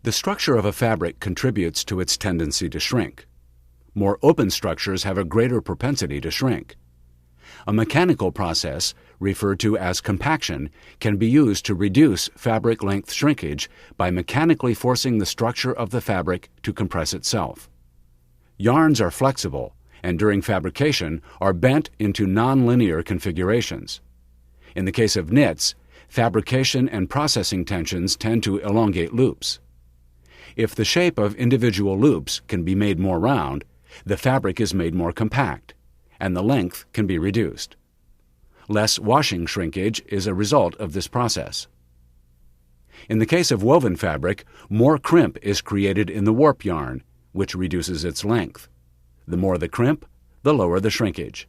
The structure of a fabric contributes to its tendency to shrink. More open structures have a greater propensity to shrink. A mechanical process, referred to as compaction, can be used to reduce fabric length shrinkage by mechanically forcing the structure of the fabric to compress itself. Yarns are flexible and during fabrication are bent into nonlinear configurations. In the case of knits, fabrication and processing tensions tend to elongate loops. If the shape of individual loops can be made more round, the fabric is made more compact, and the length can be reduced. Less washing shrinkage is a result of this process. In the case of woven fabric, more crimp is created in the warp yarn, which reduces its length. The more the crimp, the lower the shrinkage.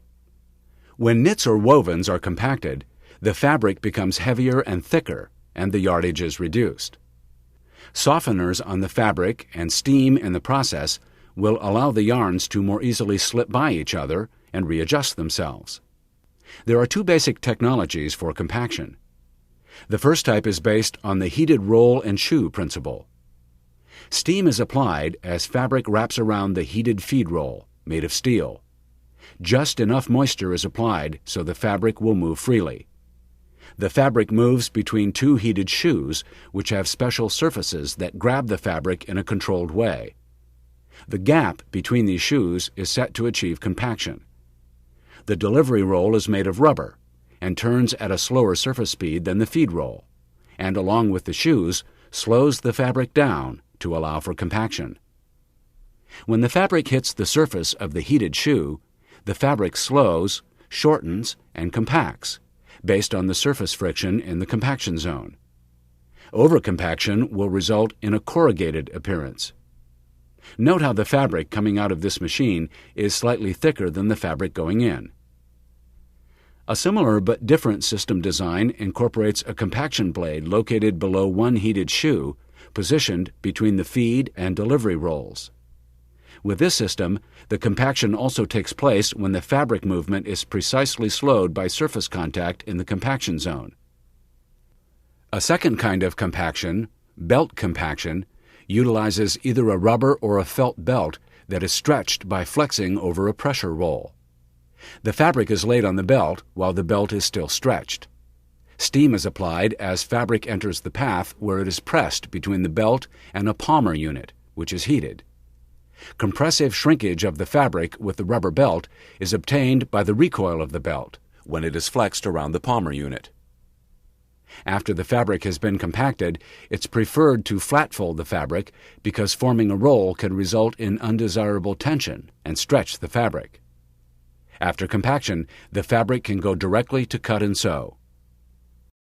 When knits or wovens are compacted, the fabric becomes heavier and thicker, and the yardage is reduced. Softeners on the fabric and steam in the process will allow the yarns to more easily slip by each other and readjust themselves. There are two basic technologies for compaction. The first type is based on the heated roll and shoe principle. Steam is applied as fabric wraps around the heated feed roll, made of steel. Just enough moisture is applied so the fabric will move freely. The fabric moves between two heated shoes, which have special surfaces that grab the fabric in a controlled way. The gap between these shoes is set to achieve compaction. The delivery roll is made of rubber and turns at a slower surface speed than the feed roll, and along with the shoes, slows the fabric down to allow for compaction. When the fabric hits the surface of the heated shoe, the fabric slows, shortens, and compacts, based on the surface friction in the compaction zone. Overcompaction will result in a corrugated appearance. Note how the fabric coming out of this machine is slightly thicker than the fabric going in. A similar but different system design incorporates a compaction blade located below one heated shoe, positioned between the feed and delivery rolls. With this system, the compaction also takes place when the fabric movement is precisely slowed by surface contact in the compaction zone. A second kind of compaction, belt compaction, utilizes either a rubber or a felt belt that is stretched by flexing over a pressure roll. The fabric is laid on the belt while the belt is still stretched. Steam is applied as fabric enters the path where it is pressed between the belt and a palmer unit, which is heated. Compressive shrinkage of the fabric with the rubber belt is obtained by the recoil of the belt when it is flexed around the palmer unit. After the fabric has been compacted, it's preferred to flat fold the fabric because forming a roll can result in undesirable tension and stretch the fabric. After compaction, the fabric can go directly to cut and sew.